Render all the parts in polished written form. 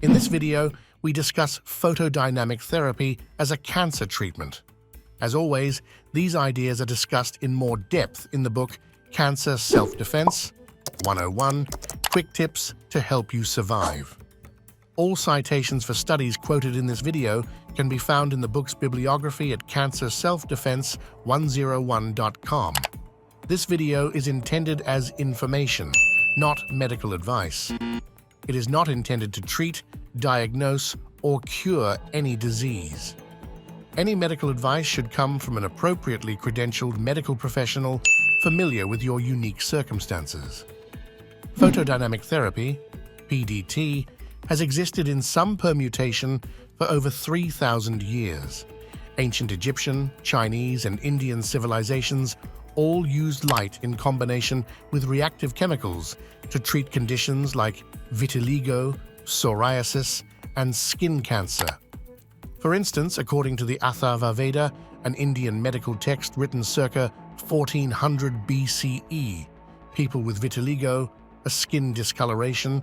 In this video, we discuss photodynamic therapy as a cancer treatment. As always, these ideas are discussed in more depth in the book Cancer Self-Defense 101 Quick Tips to Help You Survive. All citations for studies quoted in this video can be found in the book's bibliography at cancerselfdefense101.com. This video is intended as information, not medical advice. It is not intended to treat, diagnose, or cure any disease. Any medical advice should come from an appropriately credentialed medical professional familiar with your unique circumstances. Photodynamic therapy, PDT, has existed in some permutation for over 3,000 years. Ancient Egyptian, Chinese, and Indian civilizations all used light in combination with reactive chemicals to treat conditions like vitiligo, psoriasis, and skin cancer. For instance, according to the Atharva Veda, an Indian medical text written circa 1400 BCE, people with vitiligo, a skin discoloration,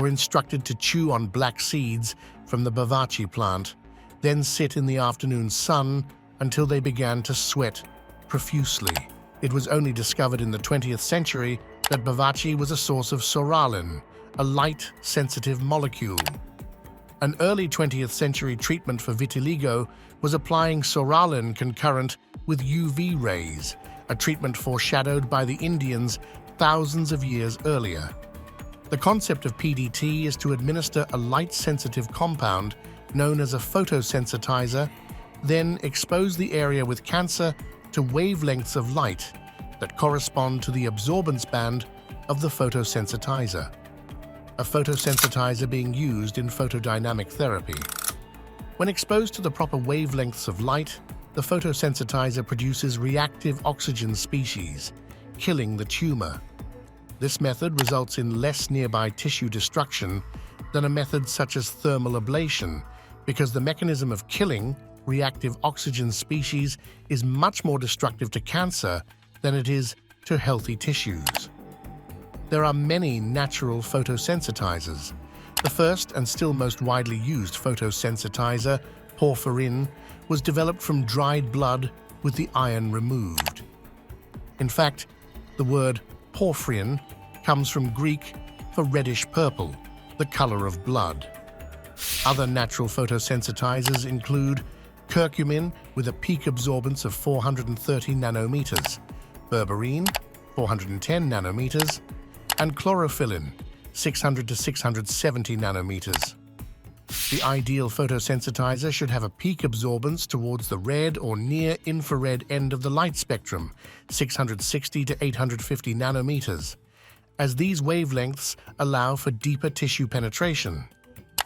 were instructed to chew on black seeds from the bavachi plant, then sit in the afternoon sun until they began to sweat profusely. It was only discovered in the 20th century that bavachi was a source of psoralen, a light-sensitive molecule. An early 20th century treatment for vitiligo was applying psoralen concurrent with UV rays, a treatment foreshadowed by the Indians thousands of years earlier. The concept of PDT is to administer a light-sensitive compound known as a photosensitizer, then expose the area with cancer to wavelengths of light that correspond to the absorbance band of the photosensitizer. A photosensitizer being used in photodynamic therapy. When exposed to the proper wavelengths of light, the photosensitizer produces reactive oxygen species, killing the tumor. This method results in less nearby tissue destruction than a method such as thermal ablation, because the mechanism of killing reactive oxygen species is much more destructive to cancer than it is to healthy tissues. There are many natural photosensitizers. The first and still most widely used photosensitizer, porphyrin, was developed from dried blood with the iron removed. In fact, the word porphyrin comes from Greek for reddish purple, the color of blood. Other natural photosensitizers include curcumin with a peak absorbance of 430 nanometers, berberine 410 nanometers, and chlorophyllin 600 to 670 nanometers. The ideal photosensitizer should have a peak absorbance towards the red or near-infrared end of the light spectrum, 660 to 850 nanometers, as these wavelengths allow for deeper tissue penetration.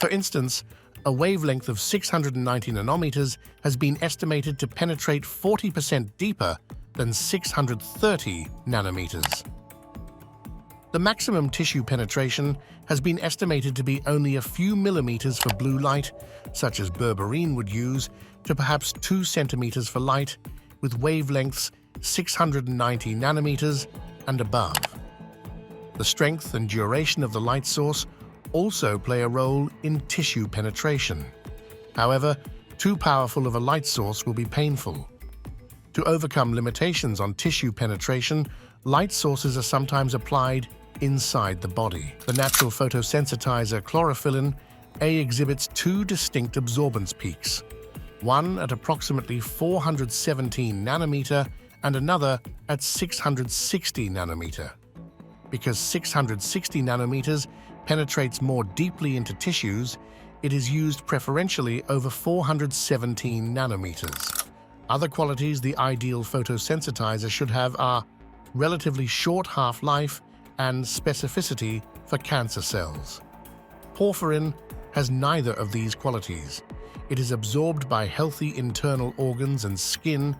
For instance, a wavelength of 690 nanometers has been estimated to penetrate 40% deeper than 630 nanometers. The maximum tissue penetration has been estimated to be only a few millimeters for blue light, such as berberine would use, to perhaps 2 centimeters for light, with wavelengths 690 nanometers and above. The strength and duration of the light source also play a role in tissue penetration. However, too powerful of a light source will be painful. To overcome limitations on tissue penetration, light sources are sometimes applied inside the body. The natural photosensitizer chlorophyllin exhibits two distinct absorbance peaks, one at approximately 417 nanometer and another at 660 nanometer. Because 660 nanometers penetrates more deeply into tissues, it is used preferentially over 417 nanometers. Other qualities the ideal photosensitizer should have are relatively short half-life and specificity for cancer cells. Porphyrin has neither of these qualities. It is absorbed by healthy internal organs and skin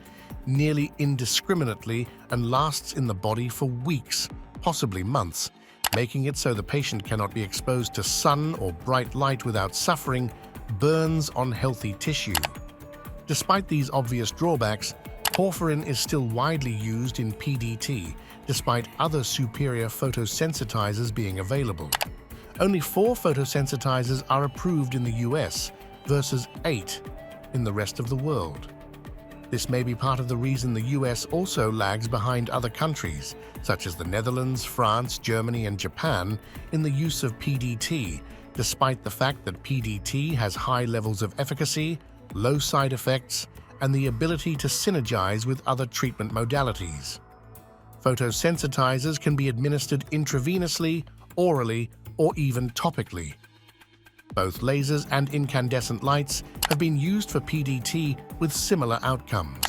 nearly indiscriminately and lasts in the body for weeks, possibly months, making it so the patient cannot be exposed to sun or bright light without suffering burns on healthy tissue. Despite these obvious drawbacks, porphyrin is still widely used in PDT, despite other superior photosensitizers being available. Only 4 photosensitizers are approved in the US versus 8 in the rest of the world. This may be part of the reason the US also lags behind other countries, such as the Netherlands, France, Germany, and Japan, in the use of PDT, despite the fact that PDT has high levels of efficacy, low side effects, and the ability to synergize with other treatment modalities. Photosensitizers can be administered intravenously, orally, or even topically. Both lasers and incandescent lights have been used for PDT with similar outcomes.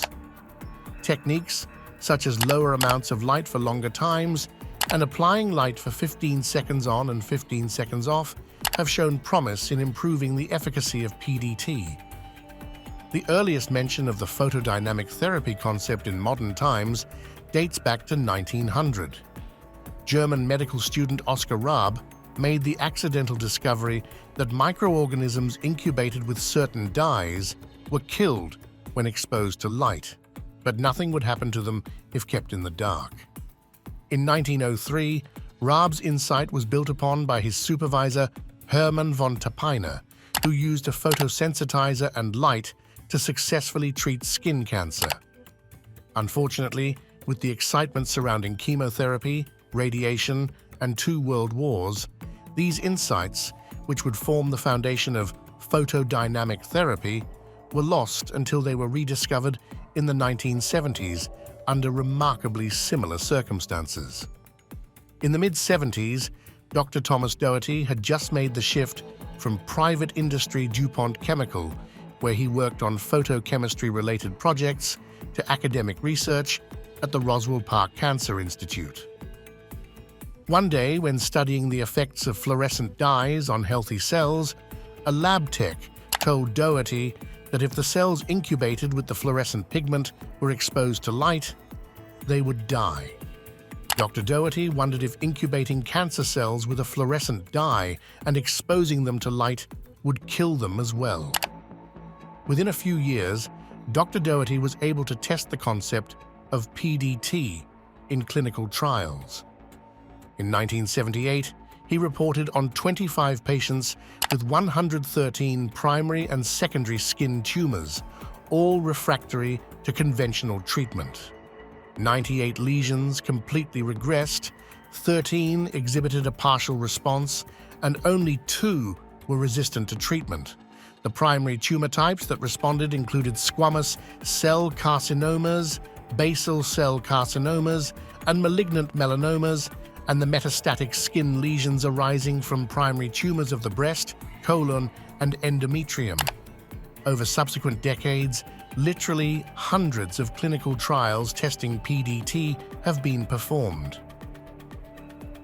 Techniques such as lower amounts of light for longer times and applying light for 15 seconds on and 15 seconds off have shown promise in improving the efficacy of PDT. The earliest mention of the photodynamic therapy concept in modern times dates back to 1900. German medical student Oskar Raab made the accidental discovery that microorganisms incubated with certain dyes were killed when exposed to light, but nothing would happen to them if kept in the dark. In 1903, Raab's insight was built upon by his supervisor Hermann von Tappeiner, who used a photosensitizer and light to successfully treat skin cancer. Unfortunately, with the excitement surrounding chemotherapy, radiation, and 2 world wars, these insights, which would form the foundation of photodynamic therapy, were lost until they were rediscovered in the 1970s under remarkably similar circumstances. In the mid-70s, Dr. Thomas Doherty had just made the shift from private industry DuPont Chemical, where he worked on photochemistry-related projects, to academic research at the Roswell Park Cancer Institute. One day, when studying the effects of fluorescent dyes on healthy cells, a lab tech told Doherty that if the cells incubated with the fluorescent pigment were exposed to light, they would die. Dr. Doherty wondered if incubating cancer cells with a fluorescent dye and exposing them to light would kill them as well. Within a few years, Dr. Doherty was able to test the concept of PDT in clinical trials. In 1978, he reported on 25 patients with 113 primary and secondary skin tumors, all refractory to conventional treatment. 98 lesions completely regressed, 13 exhibited a partial response, and only 2 were resistant to treatment. The primary tumor types that responded included squamous cell carcinomas, basal cell carcinomas, and malignant melanomas, and the metastatic skin lesions arising from primary tumors of the breast, colon, and endometrium. Over subsequent decades, literally hundreds of clinical trials testing PDT have been performed.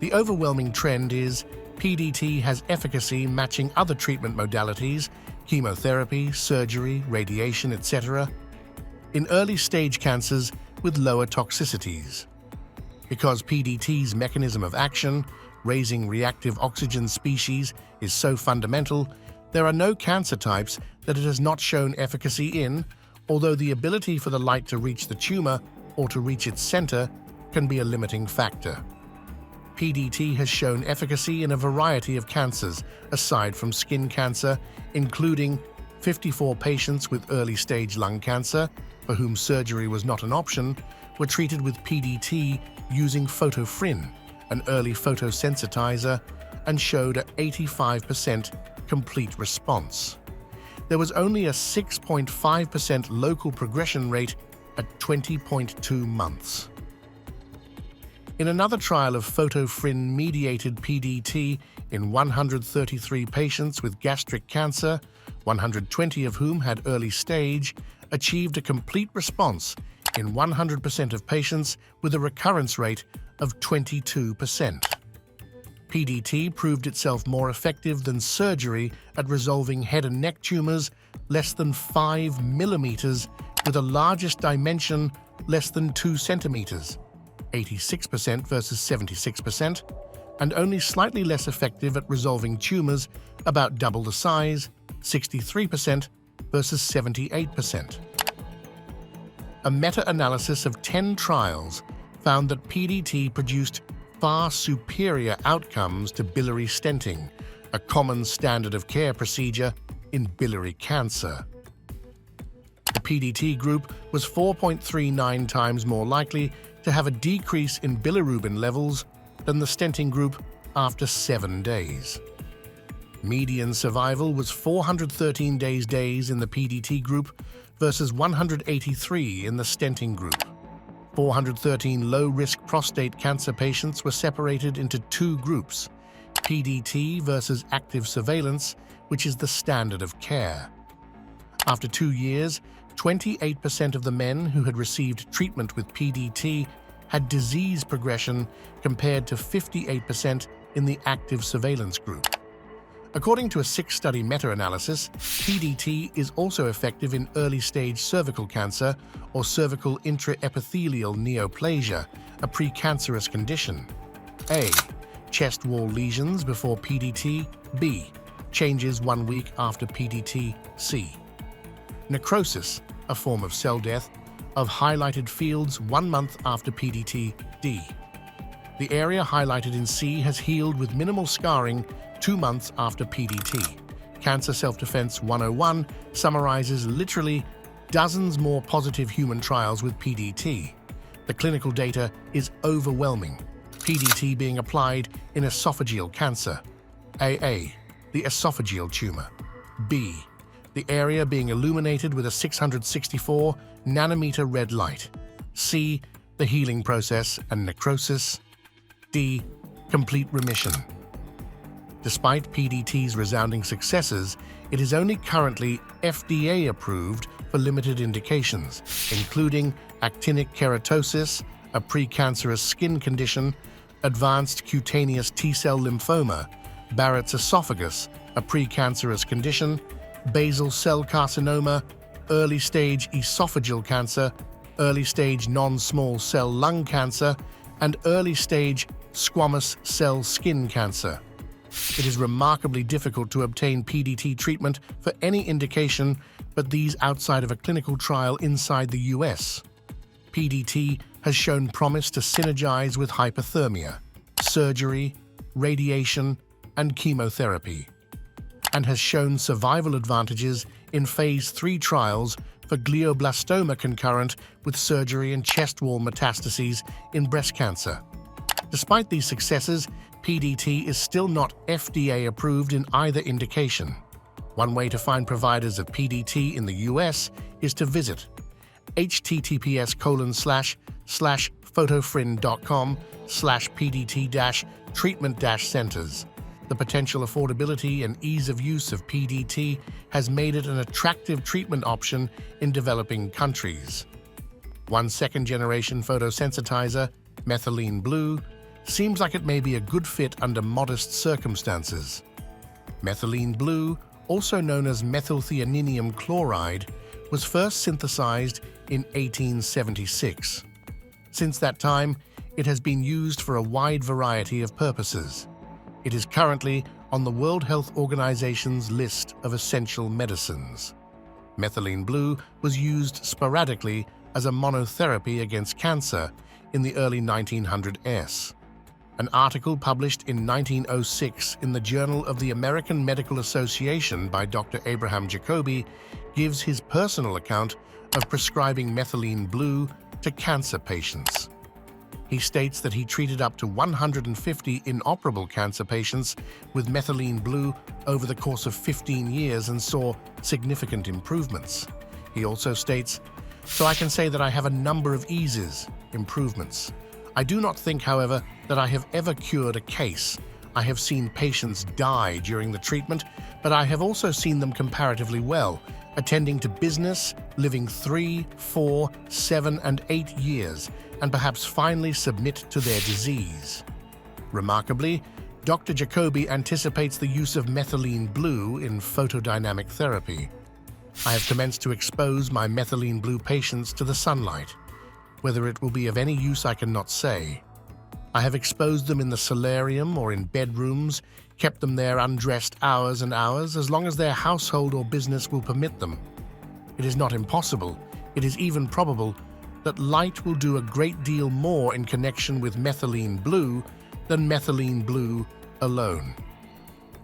The overwhelming trend is PDT has efficacy matching other treatment modalities, chemotherapy, surgery, radiation, etc., in early-stage cancers with lower toxicities. Because PDT's mechanism of action, raising reactive oxygen species, is so fundamental, there are no cancer types that it has not shown efficacy in, although the ability for the light to reach the tumor or to reach its center can be a limiting factor. PDT has shown efficacy in a variety of cancers, aside from skin cancer, including 54 patients with early-stage lung cancer, for whom surgery was not an option, were treated with PDT using photofrin, an early photosensitizer, and showed an 85% complete response. There was only a 6.5% local progression rate at 20.2 months. In another trial of photofrin-mediated PDT in 133 patients with gastric cancer, 120 of whom had early stage, achieved a complete response in 100% of patients with a recurrence rate of 22%. PDT proved itself more effective than surgery at resolving head and neck tumors less than 5 millimeters with a largest dimension less than 2 centimeters, 86% versus 76%, and only slightly less effective at resolving tumors about double the size, 63% versus 78%. A meta-analysis of 10 trials found that PDT produced far superior outcomes to biliary stenting, a common standard of care procedure in biliary cancer. The PDT group was 4.39 times more likely to have a decrease in bilirubin levels than the stenting group after 7 days. Median survival was 413 days in the PDT group versus 183 in the stenting group. 413 low-risk prostate cancer patients were separated into 2 groups, PDT versus active surveillance, which is the standard of care. After 2 years, 28% of the men who had received treatment with PDT had disease progression compared to 58% in the active surveillance group. According to a 6-study meta-analysis, PDT is also effective in early-stage cervical cancer or cervical intraepithelial neoplasia, a precancerous condition. A. Chest wall lesions before PDT. B. Changes 1 week after PDT. C. Necrosis, a form of cell death, of highlighted fields 1 month after PDT. D. The area highlighted in C has healed with minimal scarring 2 months after PDT. Cancer Self-Defense 101 summarizes literally dozens more positive human trials with PDT. The clinical data is overwhelming. PDT being applied in esophageal cancer. AA. The esophageal tumor. B. The area being illuminated with a 664 nanometer red light. C. The healing process and necrosis. D. Complete remission. Despite PDT's resounding successes, it is only currently FDA approved for limited indications, including actinic keratosis, a precancerous skin condition, advanced cutaneous T-cell lymphoma, Barrett's esophagus, a precancerous condition, basal cell carcinoma, early-stage esophageal cancer, early-stage non-small cell lung cancer, and early-stage squamous cell skin cancer. It is remarkably difficult to obtain PDT treatment for any indication but these outside of a clinical trial inside the US. PDT has shown promise to synergize with hypothermia, surgery, radiation, and chemotherapy, and has shown survival advantages in Phase 3 trials for glioblastoma concurrent with surgery and chest wall metastases in breast cancer. Despite these successes, PDT is still not FDA approved in either indication. One way to find providers of PDT in the US is to visit https://photofrin.com/PDT-treatment-centers. The potential affordability and ease of use of PDT has made it an attractive treatment option in developing countries. One second-generation photosensitizer, methylene blue, seems like it may be a good fit under modest circumstances. Methylene blue, also known as methylthioninium chloride, was first synthesized in 1876. Since that time, it has been used for a wide variety of purposes. It is currently on the World Health Organization's list of essential medicines. Methylene blue was used sporadically as a monotherapy against cancer in the early 1900s. An article published in 1906 in the Journal of the American Medical Association by Dr. Abraham Jacobi gives his personal account of prescribing methylene blue to cancer patients. He states that he treated up to 150 inoperable cancer patients with methylene blue over the course of 15 years and saw significant improvements. He also states, "So I can say that I have a number of eases, improvements. I do not think, however, that I have ever cured a case. I have seen patients die during the treatment, but I have also seen them comparatively well, attending to business, living 3, 4, 7, and 8 years, and perhaps finally submit to their disease." Remarkably, Dr. Jacobi anticipates the use of methylene blue in photodynamic therapy. "I have commenced to expose my methylene blue patients to the sunlight. Whether it will be of any use I cannot say. I have exposed them in the solarium or in bedrooms, kept them there undressed hours and hours, as long as their household or business will permit them. It is not impossible, it is even probable, that light will do a great deal more in connection with methylene blue than methylene blue alone."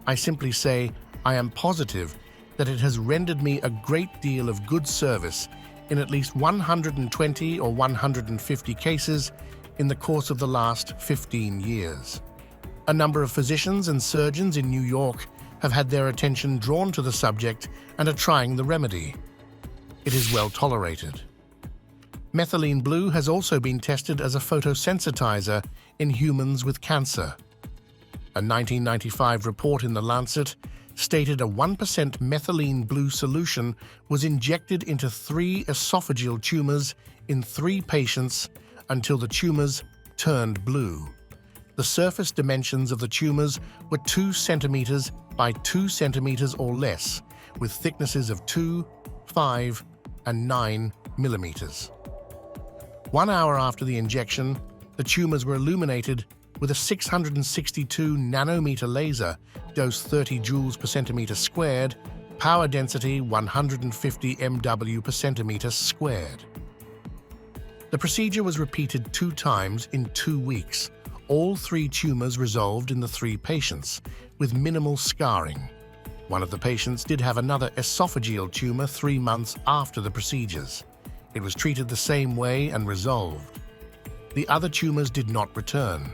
I simply say I am positive that it has rendered me a great deal of good service in at least 120 or 150 cases in the course of the last 15 years. A number of physicians and surgeons in New York have had their attention drawn to the subject and are trying the remedy. It is well tolerated. Methylene blue has also been tested as a photosensitizer in humans with cancer. A 1995 report in The Lancet stated a 1% methylene blue solution was injected into 3 esophageal tumors in 3 patients until the tumors turned blue. The surface dimensions of the tumors were 2 centimeters by 2 centimeters or less, with thicknesses of 2, 5, and 9 millimeters. 1 hour after the injection, the tumors were illuminated with a 662 nanometer laser, dose 30 joules per centimeter squared, power density 150 MW per centimeter squared. The procedure was repeated 2 times in 2 weeks. All 3 tumors resolved in the 3 patients, with minimal scarring. One of the patients did have another esophageal tumor 3 months after the procedures. It was treated the same way and resolved. The other tumors did not return.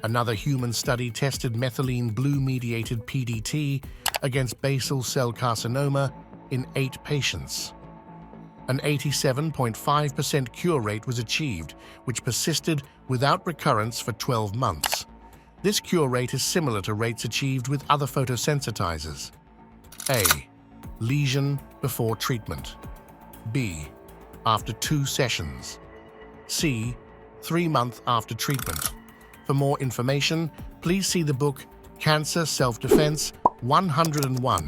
Another human study tested methylene blue-mediated PDT against basal cell carcinoma in 8 patients. An 87.5% cure rate was achieved, which persisted without recurrence for 12 months. This cure rate is similar to rates achieved with other photosensitizers. A. Lesion before treatment. B. After 2 sessions. C. 3 months after treatment. For more information, please see the book Cancer Self-Defense 101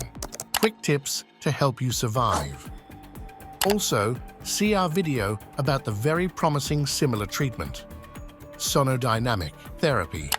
Quick Tips to Help You Survive. Also, see our video about the very promising similar treatment, Photodynamic therapy.